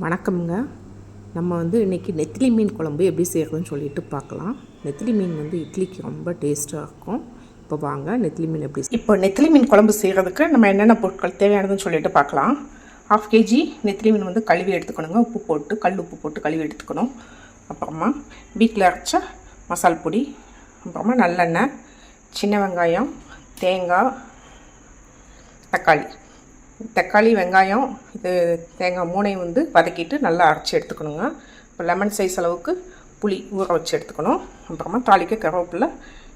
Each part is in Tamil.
வணக்கம்ங்க. நம்ம இன்றைக்கி நெத்திலி மீன் குழம்பு எப்படி செய்கிறதுன்னு சொல்லிட்டு பார்க்கலாம். நெத்திலி மீன் இட்லிக்கு ரொம்ப டேஸ்ட்டாக இருக்கும். இப்போ வாங்க நெத்திலி மீன் இப்போ நெத்திலி மீன் குழம்பு செய்கிறதுக்கு நம்ம என்னென்ன பொருட்கள் தேவையானதுன்னு சொல்லிட்டு பார்க்கலாம். 1/2 kg நெத்திலி மீன் கழுவி எடுத்துக்கணுங்க. உப்பு போட்டு கல் உப்பு போட்டு கழுவி எடுத்துக்கணும். அப்புறமா வீட்டில் அரைச்ச மசால் பொடி, அப்புறமா நல்லெண்ணெய், சின்ன வெங்காயம், தேங்காய், தக்காளி, வெங்காயம், இது தேங்காய் மூணையும் வதக்கிட்டு நல்லா அரைச்சி எடுத்துக்கணுங்க. இப்போ லெமன் சைஸ் அளவுக்கு புளி ஊற வச்சு எடுத்துக்கணும். அப்புறமா தாளிக்க கருவேப்பிலை,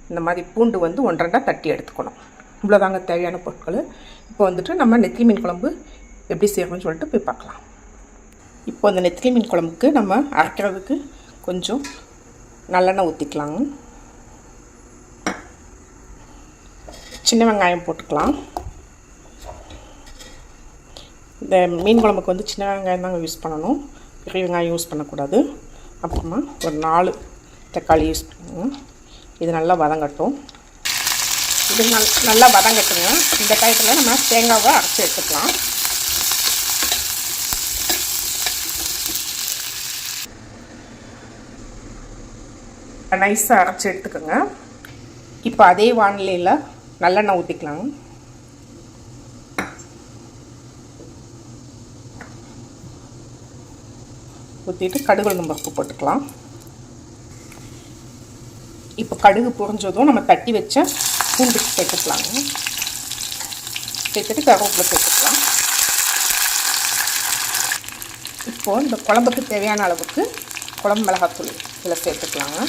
இந்த மாதிரி பூண்டு 1-2 தட்டி எடுத்துக்கணும். இவ்வளோதாங்க தேவையான பொருட்கள். இப்போ நம்ம நெத்திலி மீன் குழம்பு எப்படி செய்யணும்னு சொல்லிட்டு போய் பார்க்கலாம். இப்போ அந்த நெத்திலி மீன் குழம்புக்கு நம்ம அரைக்கிறதுக்கு கொஞ்சம் நல்லெண்ணெய் ஊற்றிக்கலாங்க. சின்ன வெங்காயம் போட்டுக்கலாம். இந்த மீன் குழம்புக்கு சின்ன வெங்காயம் தாங்க யூஸ் பண்ணணும், பெரிய வெங்காயம் யூஸ் பண்ணக்கூடாது. அப்புறமா ஒரு 4 தக்காளி யூஸ் பண்ணுங்க. இது நல்லா வதங்கட்டும். இது நல்லா வதங்கட்டுங்க. இந்த டயத்தில் நம்ம தேங்காவை அரைச்சி எடுத்துக்கலாம். நைஸாக அரைச்சி எடுத்துக்கோங்க. இப்போ அதே வானிலையில் நல்லெண்ணெய் ஊற்றிக்கலாங்க. ஊற்றிட்டு கடுகு உளுந்தம் பருப்பு போட்டுக்கலாம். இப்போ கடுகு பொரிஞ்சதும் நம்ம தட்டி வச்ச பூண்டு சேர்த்துக்கலாங்க. சேர்த்துட்டு கருவேப்பிலை சேர்த்துக்கலாம். இப்போது இந்த குழம்புக்கு தேவையான அளவுக்கு குழம்பு மிளகாத்தூள் இதில் சேர்த்துக்கலாங்க.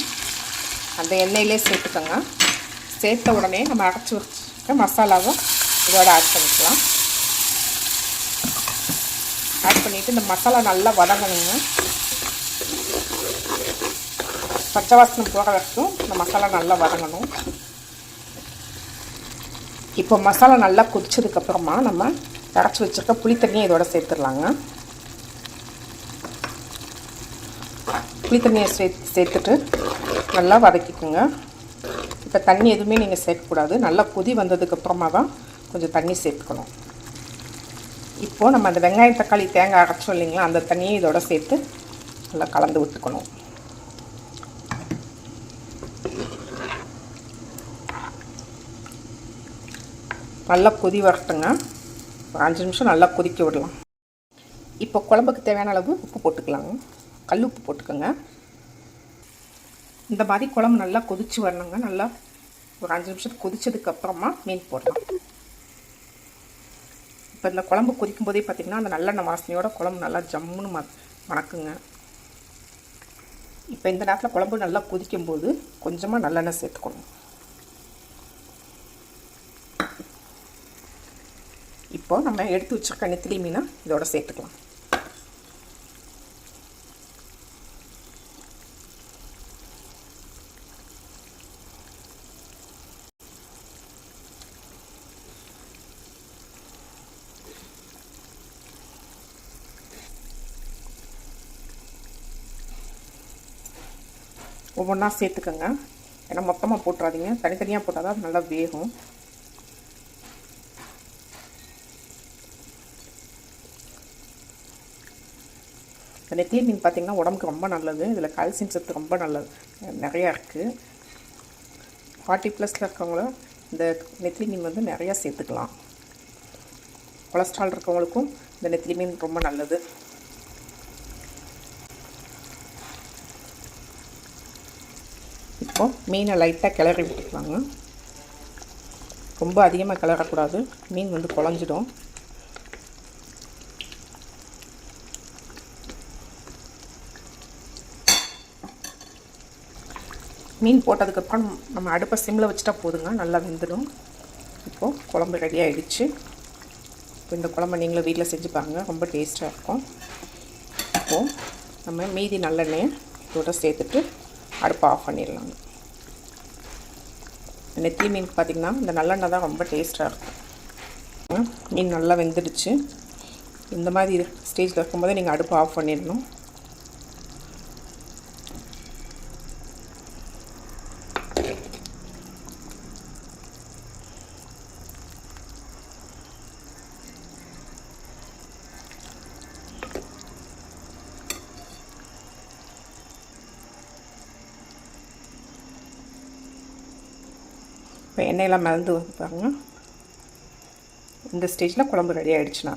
அந்த எண்ணெயிலே சேர்த்துக்கோங்க. சேர்த்த உடனே நம்ம அரைச்சி வச்சுக்க மசாலாவை இதோட ஆட் பண்ணிக்கலாம். ஆட் பண்ணிவிட்டு இந்த மசாலா நல்லா வதங்கணுங்க. பச்சை வாசனை போகிற வரைக்கும் இந்த மசாலா நல்லா வதங்கணும். இப்போ மசாலா நல்லா கொதிச்சதுக்கப்புறமா நம்ம அரைச்சி வச்சுருக்க புளி தண்ணியை இதோட சேர்த்துடலாங்க. புளி தண்ணியை சேர்த்துட்டு நல்லா வதக்கிக்குங்க. இப்போ தண்ணி எதுவுமே நீங்கள் சேர்க்கக்கூடாது. நல்லா கொதி வந்ததுக்கப்புறமா தான் கொஞ்சம் தண்ணி சேர்த்துக்கணும். இப்போது நம்ம அந்த வெங்காயம், தக்காளி, தேங்காய் அரைச்சோம் இல்லைங்களா, அந்த தண்ணியை இதோட சேர்த்து நல்லா கலந்து விட்டுக்கணும். நல்லா கொதி வரட்டுங்க. ஒரு 5 நிமிஷம் நல்லா கொதிக்க விடலாம். இப்போ குழம்புக்கு தேவையான அளவு உப்பு போட்டுக்கலாங்க. கல் உப்பு போட்டுக்கோங்க. இந்த மாதிரி குழம்பு நல்லா கொதிச்சு வரணுங்க. நல்லா ஒரு 5 நிமிஷத்துக்கு கொதிச்சதுக்கப்புறமா மீன் போடலாம். இப்போ இந்த குழம்பு கொதிக்கும் போதே பார்த்திங்கன்னா அந்த நல்லெண்ணெய் வாசனையோட குழம்பு நல்லா ஜம்முன்னு மணக்குங்க. இப்போ இந்த நேரத்தில் குழம்பு நல்லா கொதிக்கும்போது கொஞ்சமாக நல்லெண்ணெய் சேர்த்துக்கணும். இப்போ நம்ம எடுத்து வச்சுருக்க நெத்திலி மீனை இதோட சேர்த்துக்கலாம். ஒவ்வொன்றா சேர்த்துக்கோங்க. ஏன்னா மொத்தமாக போட்டுறாதீங்க, தனித்தனியாக போட்டால் தான் நல்லா வேகும். இந்த நெத்திலி மீன் பார்த்திங்கன்னா உடம்புக்கு ரொம்ப நல்லது. இதில் கால்சியம் சத்து ரொம்ப நல்லது, நிறையா இருக்குது. 40+ இருக்கவங்களும் இந்த நெத்திலி மீன் நிறையா சேர்த்துக்கலாம். கொலஸ்ட்ரால் இருக்கவங்களுக்கும் இந்த நெத்திலி மீன் ரொம்ப நல்லது. இப்போது மீனை லைட்டாக கிளறி விட்டுக்கலாங்க. ரொம்ப அதிகமாக கிளறக்கூடாது, மீன் குழஞ்சிடும். மீன் போட்டதுக்கப்புறம் நம்ம அடுப்பை சிம்மில் வச்சுட்டா போதுங்க, நல்லா வெந்துடும். இப்போது குழம்பு ரெடி ஆகிடுச்சு. இப்போ இந்த குழம்பு நீங்களும் வீட்டில் செஞ்சு பாருங்கள், ரொம்ப டேஸ்ட்டாக இருக்கும். இப்போது நம்ம மீதி நல்லெண்ணெயை இதோட சேர்த்துட்டு அடுப்பை ஆஃப் பண்ணிடலாங்க. நெத்திலி மீன் பார்த்திங்கன்னா இந்த நல்லெண்ணெய் தான் ரொம்ப டேஸ்ட்டாக இருக்கும். மீன் நல்லா வெந்துடுச்சு. இந்த மாதிரி ஸ்டேஜில் இருக்கும்போதே நீங்கள் அடுப்பை ஆஃப் பண்ணிடணும். இப்போ எண்ணெயெல்லாம் மிதந்து வந்து பாருங்கள். இந்த ஸ்டேஜில் குழம்பு ரெடி ஆகிடுச்சுன்னா